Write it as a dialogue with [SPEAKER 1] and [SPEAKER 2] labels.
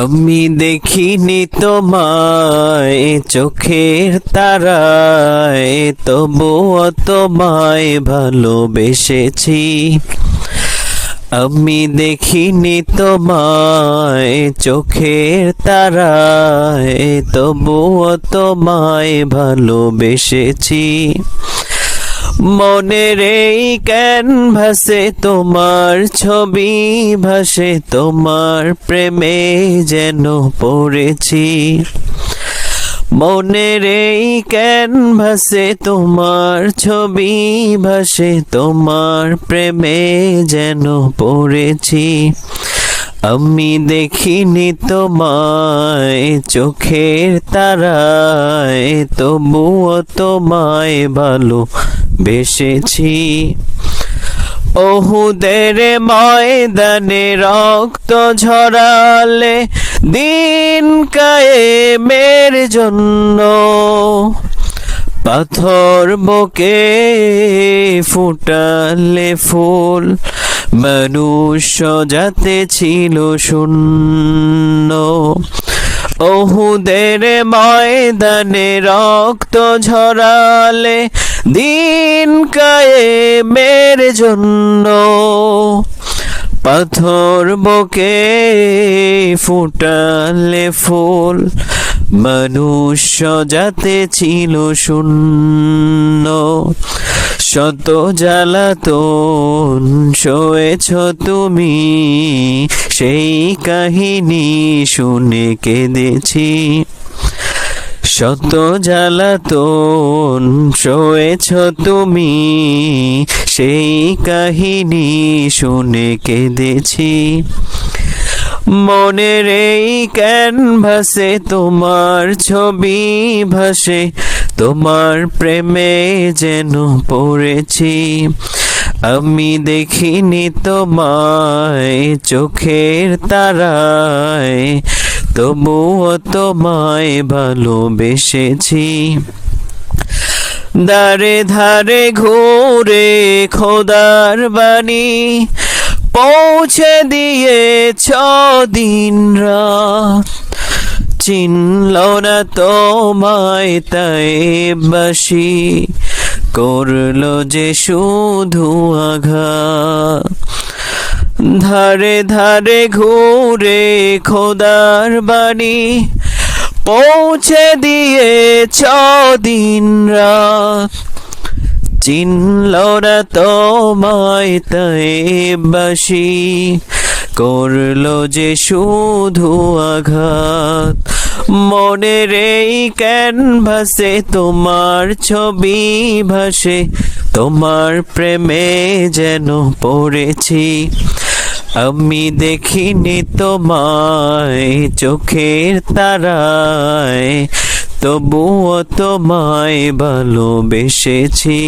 [SPEAKER 1] আমি দেখিনি তোমায় চোখের তারায়, তবুও তোমায় ভালোবেসেছি। আমি দেখিনি তোমায় চোখের তারায়, তবুও তোমায় ভালোবেসেছি। মনের এই ক্যানভাসে তোমার ছবি ভাসে, তোমার প্রেমে যেন পড়েছি। মনের এই ক্যানভাসে তোমার ছবি ভাসে, তোমার প্রেমে যেন পড়েছি। আমি দেখিনি তোমায় চোখের তারায়, তবুও তোমায় ভালোবেসেছি। ওহুদের ময়দানে রক্ত ঝরালে দিন কায়েমের জন্য, পাথর বুকে ফুটালে ফুল, মনুষ্য জাতি ছিল শূন্য। ওহুদের ময়দানে রক্ত ঝরালে দিন কায়েমের জন্য, পাথর বুকে ফুটালে ফুল, মনুষ্য জাতি ছিল শূন্য। শত জ্বালাতন সয়েছ তুমি, সেই কাহিনী শুনে কেঁদেছি। শত জ্বালাতন সয়েছ তুমি, সেই কাহিনী শুনে কেঁদেছি। মনের এই ক্যানভাসে তোমার ছবি ভাসে, তোমার প্রেমে যেন পড়েছি। আমি দেখিনি তোমায় চোখের তারায়, তবুও তোমায় ভালোবেসেছি। দারে ধারে ঘুরে খোদার বাণী পৌঁছে দিয়েছ দিন রাত, চিনল না তোমায় তাইবাসী, করলো যে শুধু আঘাত। ধারে ধারে ঘুরে খোদার বাণী পৌঁছে দিয়েছ দিন রাত, চিনল না তোমায় তাইবাসী, করলো যে শুধু আঘাত। মনের এই ক্যানভাসে তোমার ছবি ভাসে, তোমার প্রেমে যেন পড়েছি। আমি দেখিনি তোমায় চোখের তারায়, তবুও তোমায় ভালোবেসেছি।